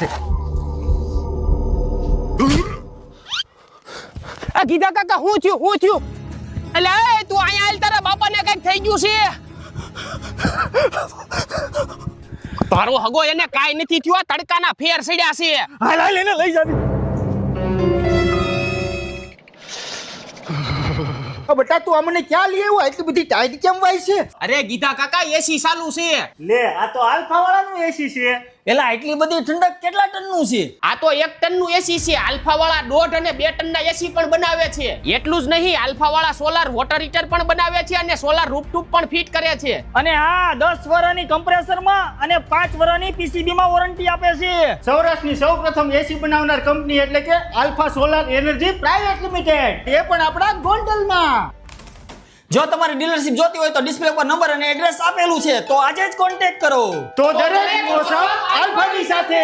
છે. આ ગીધા કાકા હું થયું એટલે એ તું અહીંયા આલ, તારા બાપાને કઈક થઈ ગયું છે. તારો હગો એને કાઈ નથી થયું, તડકાના ફેર સડ્યા છે. હાલ એને લઈ જાવી. બેટા તું અમને ક્યાં લઈ આવ્યો? એટલી બધી ટાઈટ કેમ વાય છે? અરે ગીધા કાકા એસી ચાલુ છે. લે આ તો આલ્ફા વાળાનું એસી છે. એલા એટલી બધી ઠંડક કેટલા ટનનું છે? આ તો 1 ટનનું એસી છે. આલ્ફા વાળા 1.5 અને 2 ટનના એસી પણ બનાવે છે. એટલું જ નહીં, આલ્ફા વાળા સોલાર વોટર હીટર પણ બનાવે છે અને સોલાર રૂફટોપ પણ ફિટ કરે છે. અને હા 10 વર્ષની કમ્પ્રેસરમાં અને 5 વર્ષની પીસીબી માં વોરંટી આપે છે. સૌરાષ્ટ્રની સૌપ્રથમ એસી બનાવનાર કંપની એટલે કે Alpha Solar Energy Private Limited, એ પણ આપણા ગોંડલમાં. જો તમારી ડીલરશિપ જોતી હોય તો ડિસ્પ્લે પર નંબર અને એડ્રેસ આપેલું છે, તો આજે જ કોન્ટેક્ટ કરો. તો દરેક મોસમ આલ્ફાની સાથે.